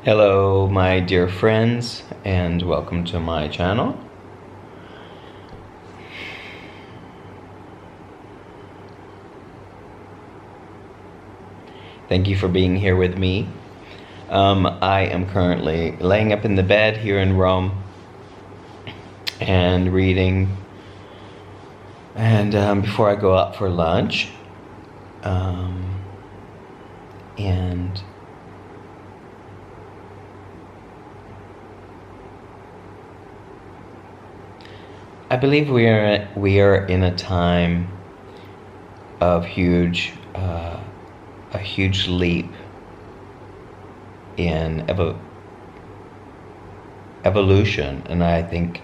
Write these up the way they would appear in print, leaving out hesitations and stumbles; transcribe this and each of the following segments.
Hello, my dear friends, and welcome to my channel. Thank you for being here with me. I am currently laying up in the bed here in Rome and reading. And before I go out for lunch, and I believe we are in a time of a huge leap in evolution, and I think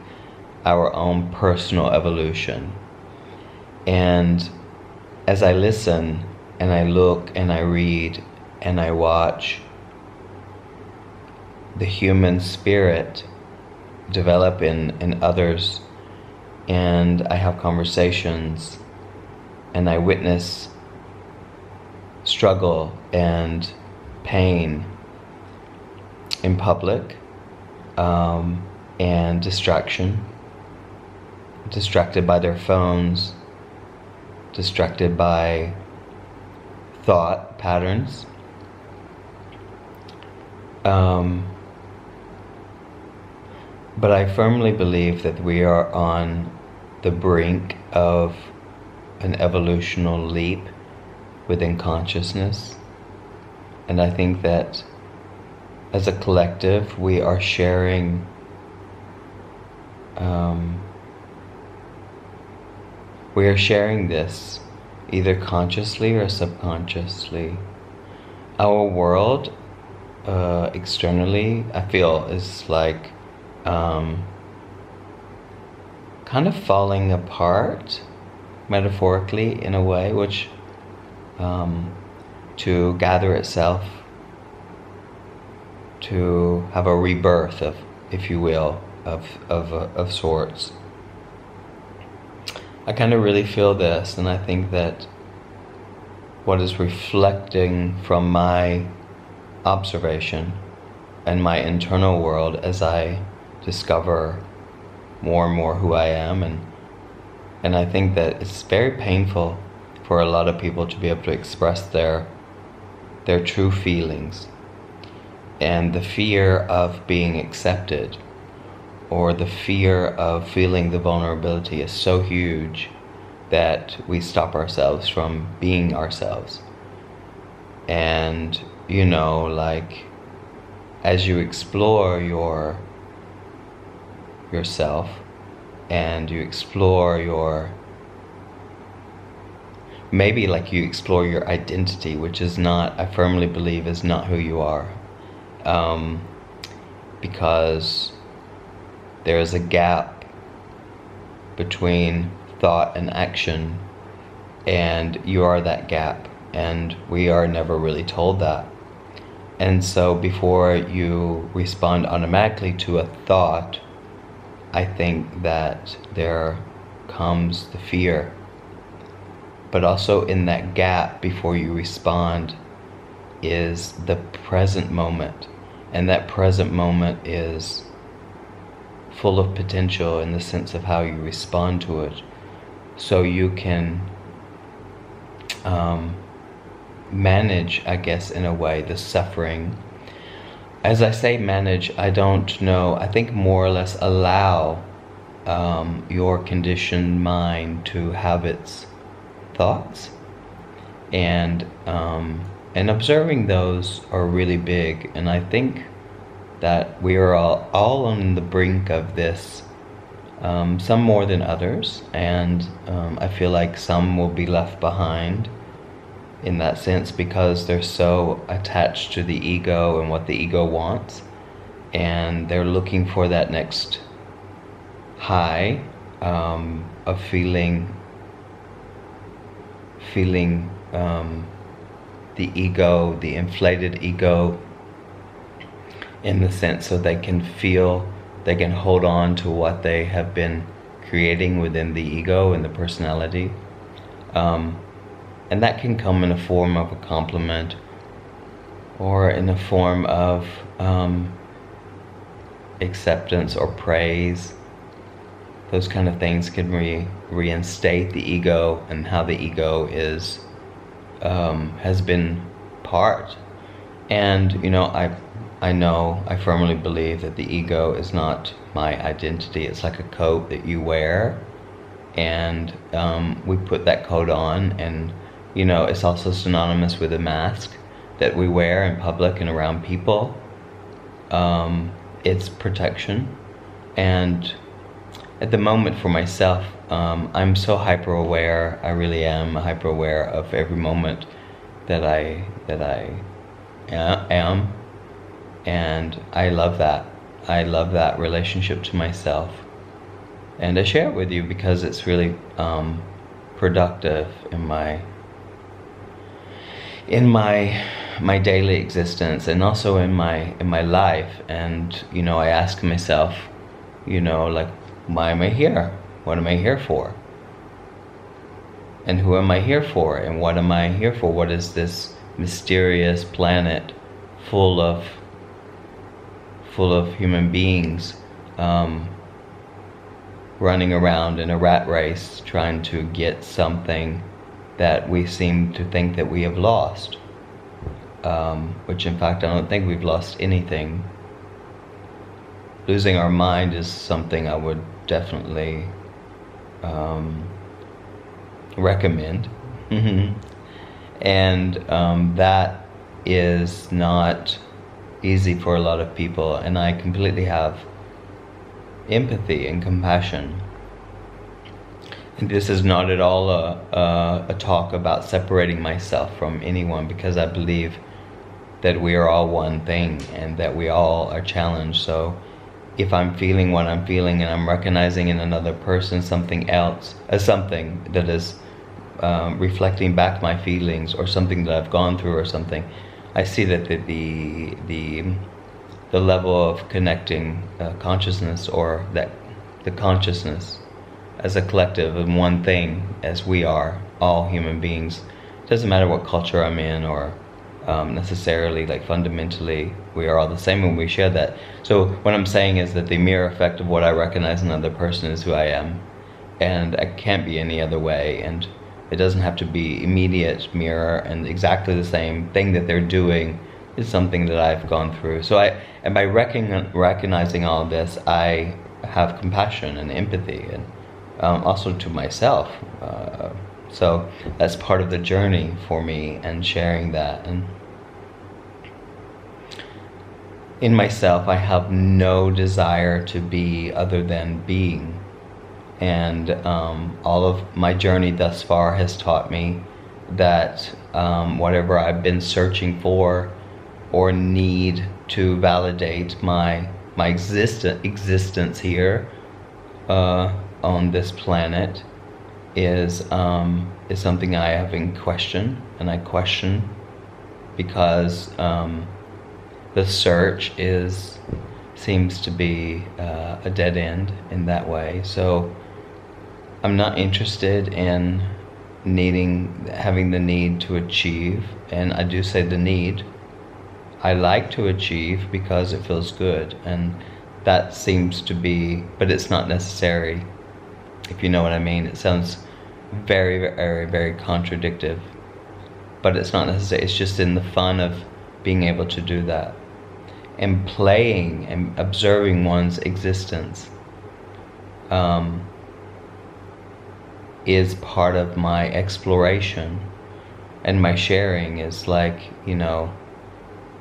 our own personal evolution. And as I listen and I look and I read and I watch the human spirit develop in others, and I have conversations and I witness struggle and pain in public, and distracted by their phones, distracted by thought patterns. But I firmly believe that we are on the brink of an evolutional leap within consciousness. And I think that as a collective, we are sharing this either consciously or subconsciously. Our world externally, I feel, is like kind of falling apart, metaphorically in a way, which to gather itself, to have a rebirth of, if you will, of sorts. I kind of really feel this, and I think that what is reflecting from my observation and my internal world as I discover more and more who I am, and I think that it's very painful for a lot of people to be able to express their true feelings, and the fear of being accepted or the fear of feeling the vulnerability is so huge that we stop ourselves from being ourselves. And like, as you explore yourself and you explore maybe like you explore your identity, which is not, I firmly believe, is not who you are, because there is a gap between thought and action, and you are that gap, and we are never really told that. And so before you respond automatically to a thought, I think that there comes the fear. But also in that gap before you respond is the present moment. And that present moment is full of potential in the sense of how you respond to it. So you can manage, I guess, in a way, the suffering. As I say manage, I don't know, I think more or less allow your conditioned mind to have its thoughts, and observing those are really big. And I think that we are all on the brink of this, some more than others, and I feel like some will be left behind in that sense because they're so attached to the ego and what the ego wants, and they're looking for that next high of feeling the ego, the inflated ego, in the sense so they can hold on to what they have been creating within the ego and the personality. And that can come in a form of a compliment or in the form of acceptance or praise. Those kind of things can reinstate the ego, and how the ego is has been part. And I firmly believe that the ego is not my identity. It's like a coat that you wear, and we put that coat on, and it's also synonymous with a mask that we wear in public and around people. It's protection. And at the moment for myself, I'm so hyper aware. I really am hyper aware of every moment that I am, and I love that. I love that relationship to myself, and I share it with you because it's really productive in my daily existence, and also in my life. And I ask myself, like, why am I here? What am I here for? And who am I here for? And what am I here for? What is this mysterious planet full of human beings running around in a rat race trying to get something that we seem to think that we have lost, which in fact I don't think we've lost anything. Losing our mind is something I would definitely recommend. And that is not easy for a lot of people, and I completely have empathy and compassion. And this is not at all a talk about separating myself from anyone, because I believe that we are all one thing and that we all are challenged. So if I'm feeling what I'm feeling, and I'm recognizing in another person something else, something that is reflecting back my feelings, or something that I've gone through, or something, I see that the level of connecting consciousness, or that the consciousness as a collective and one thing, as we are all human beings. It doesn't matter what culture I'm in, or necessarily, like, fundamentally we are all the same, and we share that. So what I'm saying is that the mere effect of what I recognize in another person is who I am, and I can't be any other way. And it doesn't have to be immediate mirror and exactly the same thing that they're doing is something that I've gone through. So and by recognizing all this, I have compassion and empathy, and also to myself. So that's part of the journey for me, and sharing that. And in myself, I have no desire to be other than being. And all of my journey thus far has taught me that whatever I've been searching for or need to validate my existence here on this planet is something I have in question, and I question because the search seems to be a dead end in that way. So I'm not interested in having the need to achieve, and I do say the need. I like to achieve because it feels good, and that seems to be, but it's not necessary, if you know what I mean. It sounds very, very, very contradictory, but it's not necessary. It's just in the fun of being able to do that, and playing and observing one's existence is part of my exploration, and my sharing is like,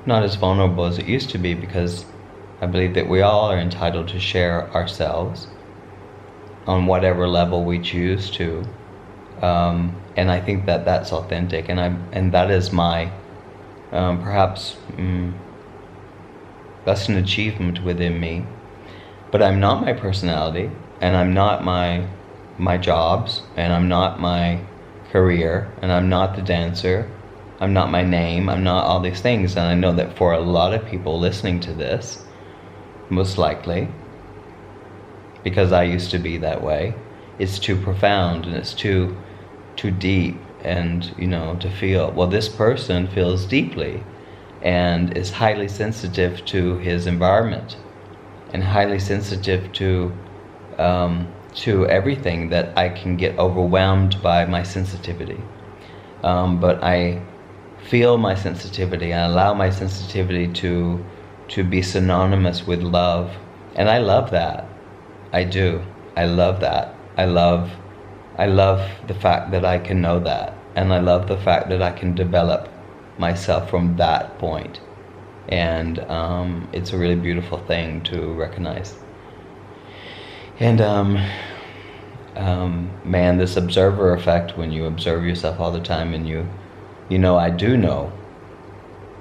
not as vulnerable as it used to be, because I believe that we all are entitled to share ourselves on whatever level we choose to, and I think that that's authentic, and that is my perhaps that's an achievement within me. But I'm not my personality, and I'm not my jobs, and I'm not my career, and I'm not the dancer, I'm not my name, I'm not all these things. And I know that for a lot of people listening to this, most likely, because I used to be that way, it's too profound, and it's too deep, and to feel, well, this person feels deeply, and is highly sensitive to his environment and highly sensitive to everything, that I can get overwhelmed by my sensitivity. But I feel my sensitivity and allow my sensitivity to be synonymous with love. And I love that. I do. I love that. I love the fact that I can know that. And I love the fact that I can develop myself from that point. And it's a really beautiful thing to recognize. And man, this observer effect, when you observe yourself all the time, and you know, I do know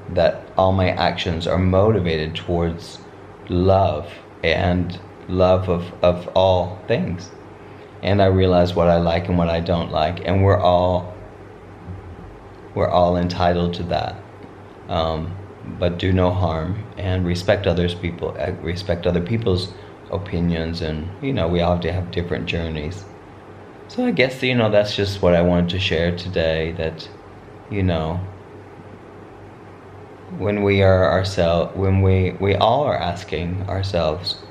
that all my actions are motivated towards love, and love of all things. And I realize what I like and what I don't like, and we're all entitled to that. But do no harm and respect respect other people's opinions, and you know, we all have different journeys. So I guess, you know, that's just what I wanted to share today, that, you know, when we are ourselves, when we all are asking ourselves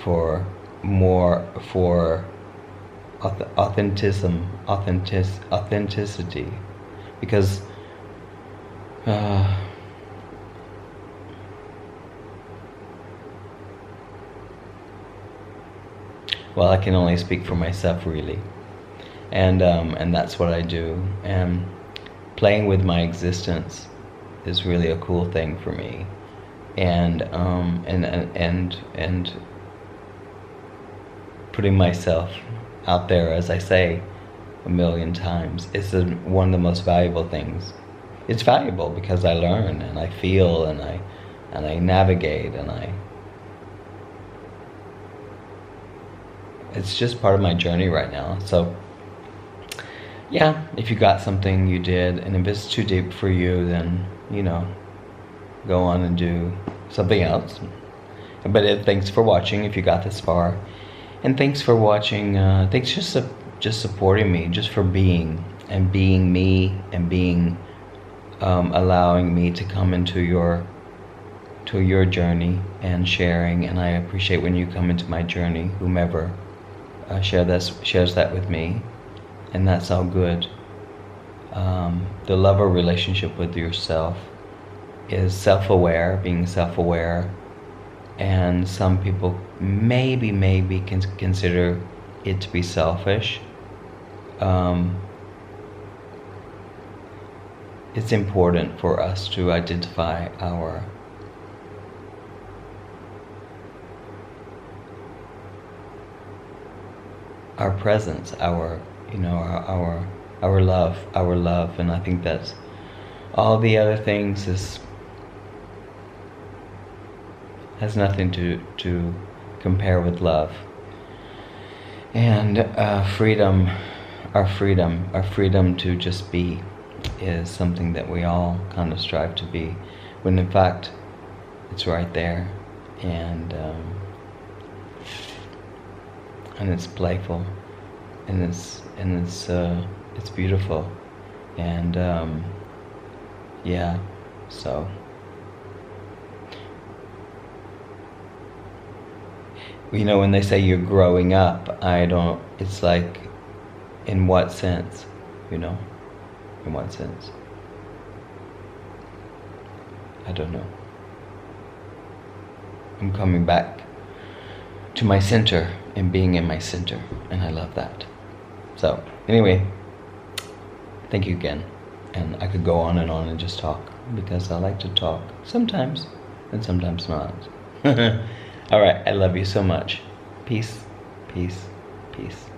for more, for authenticity, because well, I can only speak for myself, really, and that's what I do. And playing with my existence is really a cool thing for me, and putting myself out there, as I say a million times, is one of the most valuable things. It's valuable because I learn and I feel and I navigate, and it's just part of my journey right now. So yeah, if you got something you did, and if it's too deep for you, then, you know, go on and do something else. But thanks for watching if you got this far, and thanks for watching. Thanks just supporting me, just for being me, and being allowing me to come into your journey and sharing. And I appreciate when you come into my journey, whomever shares that with me, and that's all good. The lover relationship with yourself is self-aware, being self-aware, and some people maybe can consider it to be selfish. It's important for us to identify our presence, our love, and I think that's all the other things has nothing to compare with love. And freedom, our freedom to just be, is something that we all kind of strive to be, when in fact it's right there, and it's playful, and it's beautiful, and yeah. So you know, when they say you're growing up, it's like, in what sense, you know? In what sense? I don't know. I'm coming back to my center and being in my center, and I love that. So anyway, thank you again. And I could go on and just talk, because I like to talk sometimes, and sometimes not. All right, I love you so much. Peace, peace, peace.